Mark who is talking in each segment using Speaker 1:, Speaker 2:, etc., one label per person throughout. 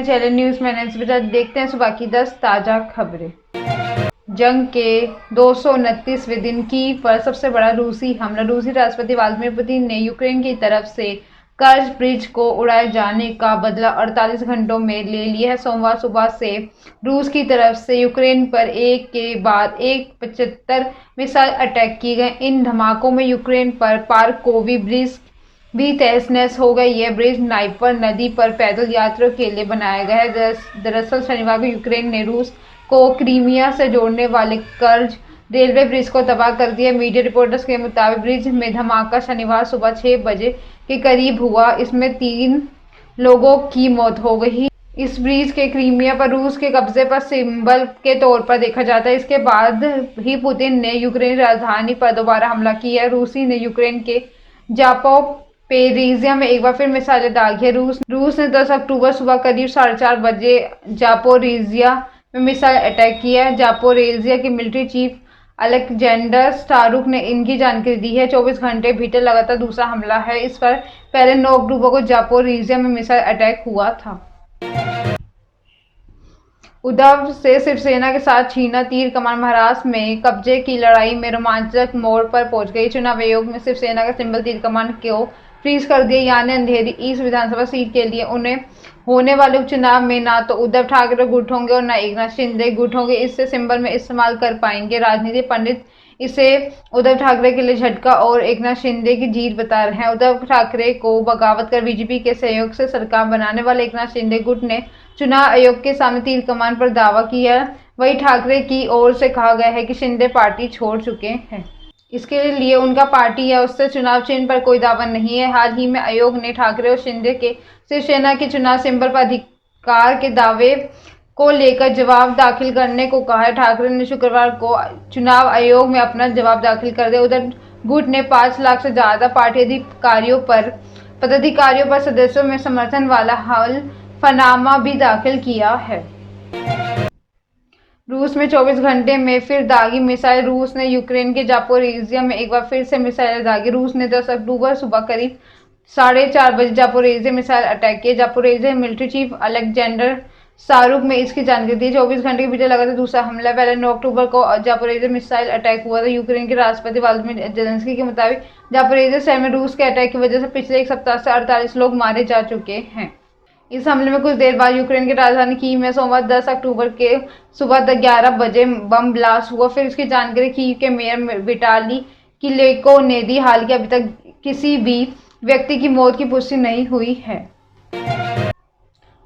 Speaker 1: Channel news में देखते हैं सुबह की 10 ताजा खबरें। जंग के 229वें दिन की पर सबसे बड़ा रूसी हमला। रूसी राष्ट्रपति व्लादिमीर पुतिन ने यूक्रेन की तरफ से कर्ज ब्रिज को उड़ाए जाने का बदला 48 घंटों में ले लिया है। सोमवार सुबह से रूस की तरफ से यूक्रेन पर एक के बाद एक 75 मिसाइल अटैक किए गए। इन धमाकों में यूक्रेन पर पारकोवी ब्रिज भी तहस-नहस हो गई है। ब्रिज नाइपर नदी पर पैदल यात्रियों के लिए बनाया गया है। दरअसल शनिवार को यूक्रेन ने रूस को क्रीमिया से जोड़ने वाले कर्ज रेलवे ब्रिज को तबाह कर दिया। मीडिया रिपोर्ट्स के मुताबिक ब्रिज में धमाका शनिवार सुबह 6 बजे के करीब हुआ। इसमें 3 लोगों की मौत हो गई। इस ब्रिज के क्रीमिया पर रूस के कब्जे पर सिंबल के तौर पर देखा जाता है। इसके बाद ही पुतिन ने यूक्रेनी राजधानी पर दोबारा हमला किया। रूसी ने यूक्रेन के जापोरिजिया में एक बार फिर मिसाइलें दागी है। रूस ने 10 अक्टूबर सुबह करीब 4:30 बजे जापोरिजिया में मिसाइल अटैक किया। जापोरिजिया के मिलिट्री चीफ अलेक्जेंडर स्टारुक ने इनकी जानकारी दी है। 24 घंटे भीतर लगातार दूसरा हमला है। इस पर पहले 9 अक्टूबर को जापोरिजिया में मिसाइल अटैक हुआ था। उद्धव से शिवसेना के साथ छीना तीर कमान। महाराष्ट्र में कब्जे की लड़ाई में रोमांचक मोड़ पर पहुंच गई। चुनाव आयोग ने शिवसेना का सिंबल तीर कमान को फ्रीज कर दिया। यानी अंधेरी ईस्ट विधानसभा सीट के लिए उन्हें होने वाले उपचुनाव में ना तो उद्धव ठाकरे गुट होंगे और न एकनाथ शिंदे गुट होंगे। इससे सिंबल में इस्तेमाल कर पाएंगे। राजनीति पंडित इसे उद्धव ठाकरे के लिए झटका और एकनाथ शिंदे की जीत बता रहे हैं। उद्धव ठाकरे को बगावत कर बीजेपी के सहयोग से सरकार बनाने वाले एकनाथ शिंदे गुट ने चुनाव आयोग के सामने तीर कमान पर दावा किया। वहीं ठाकरे की ओर से कहा गया है कि शिंदे पार्टी छोड़ चुके हैं। इसके लिए उनका पार्टी या उससे चुनाव चिन्ह पर कोई दावा नहीं है। हाल ही में आयोग ने ठाकरे और शिंदे के शिवसेना के चुनाव सिंबल पर अधिकार के दावे को लेकर जवाब दाखिल करने को कहा है। ठाकरे ने शुक्रवार को चुनाव आयोग में अपना जवाब दाखिल कर दिया। उधर गुट ने 5 लाख से ज्यादा पार्टी पदाधिकारियों पर सदस्यों में समर्थन वाला हलफनामा भी दाखिल किया है। रूस में 24 घंटे में फिर दागी मिसाइल। रूस ने यूक्रेन के जापोरिजिया में एक बार फिर से मिसाइल दागी। रूस ने 10 अक्टूबर सुबह करीब 4:30 बजे जापोरिजिया मिसाइल अटैक किया। जापोरिजिया मिलिट्री चीफ अलेक्जेंडर स्टारुक में इसकी जानकारी दी। 24 घंटे के भीतर लगातार दूसरा हमला। पहले 9 अक्टूबर को जापोरिजिया मिसाइल अटैक हुआ था। यूक्रेन के राष्ट्रपति व्लादिमीर जेलेंस्की के मुताबिक जापोरिजिया शहर में रूस के अटैक की वजह से पिछले एक सप्ताह से 48 लोग मारे जा चुके हैं। इस हमले में कुछ देर बाद यूक्रेन की राजधानी कीव में सोमवार 10 अक्टूबर के सुबह 11 बजे बम ब्लास्ट हुआ। फिर इसकी जानकारी कीव के मेयर विटाली किलेको ने दी। हालांकि अभी तक किसी भी व्यक्ति की मौत की पुष्टि नहीं हुई है।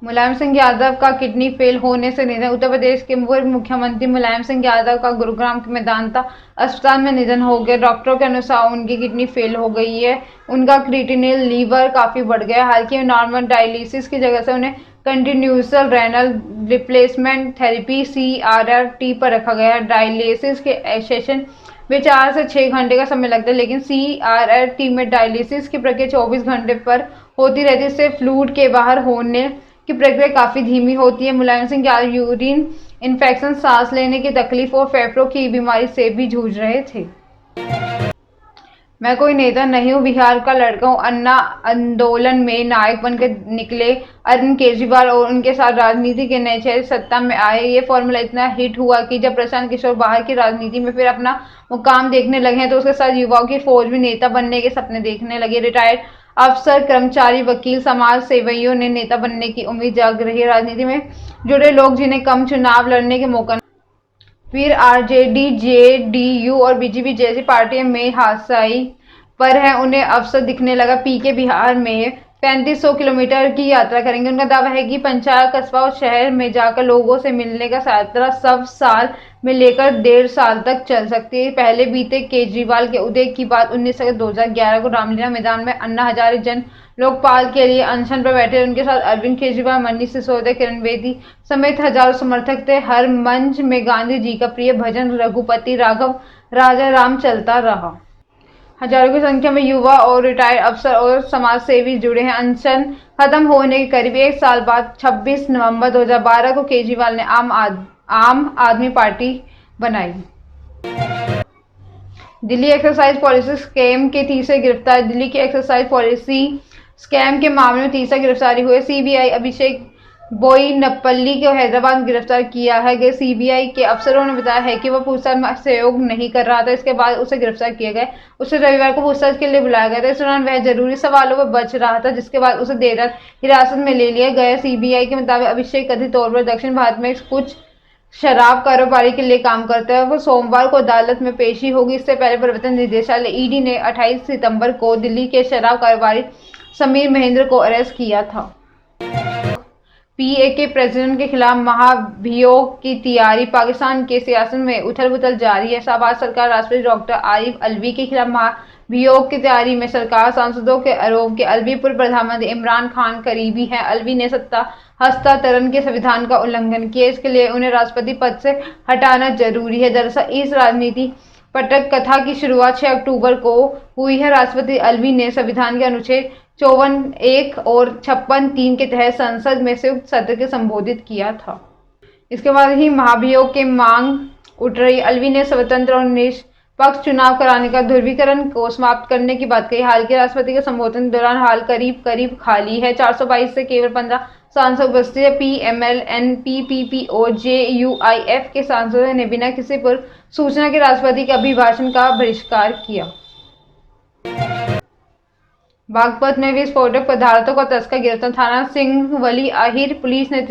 Speaker 1: मुलायम सिंह यादव का किडनी फेल होने से निधन। उत्तर प्रदेश के पूर्व मुख्यमंत्री मुलायम सिंह यादव का गुरुग्राम के मेदांता अस्पताल में निधन हो गया। डॉक्टरों के अनुसार उनकी किडनी फेल हो गई है। उनका क्रिएटिनिन लीवर काफी बढ़ गया। हालांकि नॉर्मल डायलिसिस की जगह से उन्हें continuous renal replacement therapy CRRT पर रखा गया है। डायलिसिस के सेशन में 4 से 6 घंटे का समय लगता है, लेकिन CRRT में डायलिसिस की प्रक्रिया 24 घंटे पर होती रहती है। इससे फ्लूइड के बाहर होने की प्रक्रिया काफी धीमी होती है। मुलायम सिंह यादव यूरिन इन्फेक्शन, सांस लेने की तकलीफ और फेफड़ों की बीमारी से भी जूझ रहे थे। मैं कोई नेता नहीं हूँ, बिहार का लड़का हूँ। अन्ना आंदोलन में नायक बनकर निकले अरविंद केजरीवाल और उनके साथ राजनीति के नए चेहरे सत्ता में आए। ये फॉर्मूला इतना हिट हुआ कि जब प्रशांत किशोर बाहर की राजनीति में फिर अपना मुकाम देखने लगे हैं तो उसके साथ युवाओं की फौज भी नेता बनने के सपने देखने लगे। रिटायर्ड अफसर, कर्मचारी, वकील, समाज सेवियों ने नेता बनने की उम्मीद जाग रही है। राजनीति में जुड़े लोग जिन्हें कम चुनाव लड़ने के मौका फिर RJD, JDU और BJP जैसी पार्टियों में हाशिए पर हैं, उन्हें अवसर दिखने लगा। PK बिहार में 3500 किलोमीटर की यात्रा करेंगे। उनका दावा है कि पंचायत, कस्बा और शहर में जाकर लोगों से मिलने का यात्रा सब साल में लेकर 1.5 साल तक चल सकती है। पहले बीते केजरीवाल के उदय की बात 19 अगस्त 2011 को रामलीला मैदान में अन्ना हजारे जन लोकपाल के लिए अनशन पर बैठे। उनके साथ अरविंद केजरीवाल, मनीष सिसोदिया, किरण बेदी समेत हजारों समर्थक थे। हर मंच में गांधी जी का प्रिय भजन रघुपति राघव राजा राम चलता रहा। हजारों की संख्या में युवा और रिटायर्ड अफसर और समाज सेवी जुड़े हैं। अनशन खत्म होने के करीब 1 साल बाद 26 नवंबर 2012 को केजरीवाल ने आम आदमी पार्टी बनाई। दिल्ली एक्साइज पॉलिसी स्कैम के तीसरे गिरफ्तार। दिल्ली की एक्साइज पॉलिसी स्कैम के मामले में तीसरा गिरफ्तारी हुई। CBI अभिषेक बोयिनपल्ली को हैदराबाद में गिरफ्तार किया है। सीबीआई के अफसरों ने बताया है कि वह पूछताछ में सहयोग नहीं कर रहा था। इसके बाद उसे गिरफ्तार किया गया। उसे रविवार को पूछताछ के लिए बुलाया गया था। इस दौरान वह जरूरी सवालों में बच रहा था, जिसके बाद उसे देर रात हिरासत में ले लिया गया। सीबीआई के मुताबिक अभिषेक कथित तौर पर दक्षिण भारत में कुछ शराब कारोबारी के लिए काम करता है। वो सोमवार को अदालत में पेशी होगी। इससे पहले प्रवर्तन निदेशालय ईडी ने 28 सितंबर को दिल्ली के शराब कारोबारी समीर महेंद्र को अरेस्ट किया था। पीए के प्रेसिडेंट के खिलाफ महाभियोग की तैयारी। पाकिस्तान के सियासत में उथल-पुथल जारी है। शहबाज सरकार राष्ट्रपति डॉक्टर आरिफ अलवी के खिलाफ महाभियोग की तैयारी में सरकार। सांसदों के आरोप के अलवी पूर्व प्रधानमंत्री इमरान खान करीबी हैं। अलवी ने सत्ता हस्तांतरण के संविधान का उल्लंघन किया, इसके लिए उन्हें राष्ट्रपति पद से हटाना जरूरी है। दरअसल इस राजनीति पटक कथा की शुरुआत 6 अक्टूबर को हुई है। राष्ट्रपति अलवी ने संविधान के अनुच्छेद 54(1) और 56(3) के तहत संसद में संयुक्त सत्र के संबोधित किया था। इसके बाद ही महाभियोग की मांग उठ रही। अलवी ने स्वतंत्र और निष्पक्ष चुनाव कराने का ध्रुवीकरण को समाप्त करने की बात कही। हाल के राष्ट्रपति के संबोधन के दौरान हाल करीब करीब खाली है। 422 से केवल 15 सांसद उपस्थित है। पीएमएल, पीपीपी और जेयूआईएफ के सांसदों ने बिना किसी पूर्व सूचना के राष्ट्रपति के अभिभाषण का बहिष्कार किया। बागपत में विस्फोटक पदार्थों का तस्कर गिरफ्तार। थाना सिंघवली आहिर पुलिस ने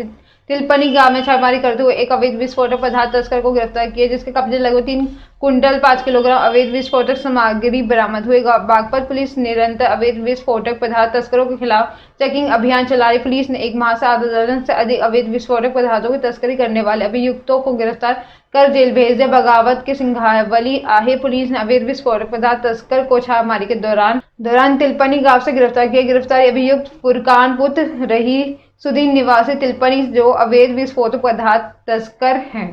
Speaker 1: तिलपनी गांव में छापेमारी करते हुए एक अवैध विस्फोटक पदार्थ तस्कर को गिरफ्तार किया, जिसके कब्जे लगभग 3 कुंटल 5 किलोग्राम अवैध विस्फोटक सामग्री बरामद हुई। बागपत पुलिस निरंतर अवैध विस्फोटक पदार्थ तस्करों के खिलाफ चेकिंग अभियान चला रही। पुलिस ने एक माह से आधा दर्जन से अधिक अवैध विस्फोटक पदार्थों की तस्करी करने वाले अभियुक्तों को गिरफ्तार कर जेल भेज दिया। बगावत के सिंघावली आहिर पुलिस ने अवैध विस्फोटक पदार्थ तस्कर को छापेमारी के दौरान तिलपनी गांव से गिरफ्तार किया। गिरफ्तारी अभियुक्त फुरकान पुत्र रही सुदीन निवासी तिलपनी, जो अवैध विस्फोटक पदार्थ तस्कर हैं।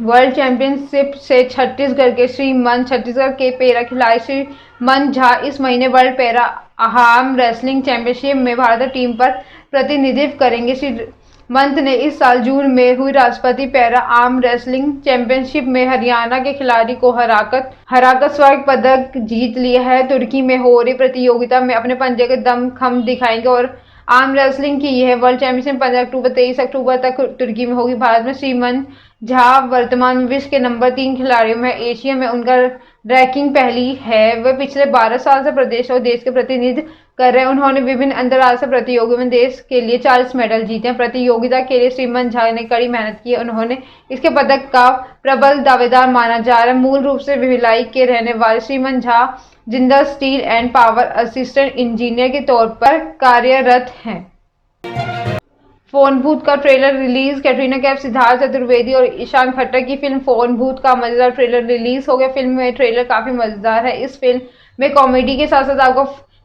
Speaker 1: वर्ल्ड चैंपियनशिप से छत्तीसगढ़ के पैरा खिलाड़ी श्रीमन झा इस महीने world para arm wrestling championship में भारतीय टीम पर प्रतिनिधित्व करेंगे। श्रीमंत ने इस साल जून में हुई राष्ट्रपति पैरा आर्म रेसलिंग चैंपियनशिप में हरियाणा के खिलाड़ी को हराकर स्वर्ण पदक जीत लिया है। तुर्की में हो रही प्रतियोगिता में अपने पंजे के दमखम दिखाएंगे और आर्म रेसलिंग की यह वर्ल्ड चैंपियनशिप 15 अक्टूबर 23 अक्टूबर तक तुर्की में होगी। भारत में श्रीमन झा वर्तमान में विश्व के नंबर 3 खिलाड़ियों में एशिया में उनका रैंकिंग पहली है। वे पिछले 12 साल से प्रदेश और देश के प्रतिनिधित्व कर रहे हैं। उन्होंने विभिन्न अंतर्राष्ट्रीय प्रतियोगिताओं में देश के लिए 40 मेडल जीते हैं। प्रतियोगिता के लिए श्रीमन झा ने कड़ी मेहनत की है। उन्होंने इसके पदक का प्रबल दावेदार माना जा रहा है। मूल रूप से भिलाई के रहने वाले Shriman Jha Jindal steel and power assistant engineer के तौर पर कार्यरत हैं। फोन भूत का ट्रेलर रिलीज। कैटरीना कैफ, सिद्धार्थ चतुर्वेदी और ईशान खट्टर की फिल्म फोन भूत का मजेदार ट्रेलर रिलीज हो गया। फिल्म में ट्रेलर काफी मजेदार है। इस फिल्म में कॉमेडी के साथ साथ आपको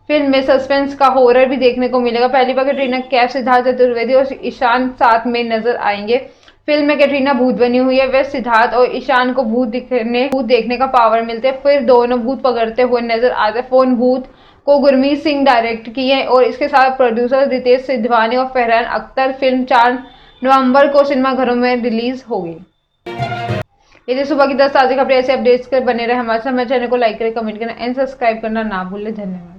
Speaker 1: फिल्म में सस्पेंस का हॉरर भी देखने को मिलेगा। पहली बार कैटरीना कैफ, सिद्धार्थ चतुर्वेदी और ईशान साथ में नजर आएंगे। फिल्म में कैटरीना भूत बनी हुई है। वह सिद्धार्थ और ईशान को भूत देखने का पावर मिलते हैं, फिर दोनों भूत पकड़ते हुए नजर आते हैं। फोन भूत को गुरमीत सिंह डायरेक्ट की है और इसके साथ प्रोड्यूसर रितेश सिद्धवानी और फरहान अख्तर। फिल्म 4 नवंबर को सिनेमाघरों में रिलीज होगी। यदि सुबह की 10 ताज़ी खबरें ऐसे अपडेट्स कर बने रहे हमारे साथ, हमारे चैनल को लाइक करें, कमेंट करें एंड सब्सक्राइब करना ना भूलें। धन्यवाद।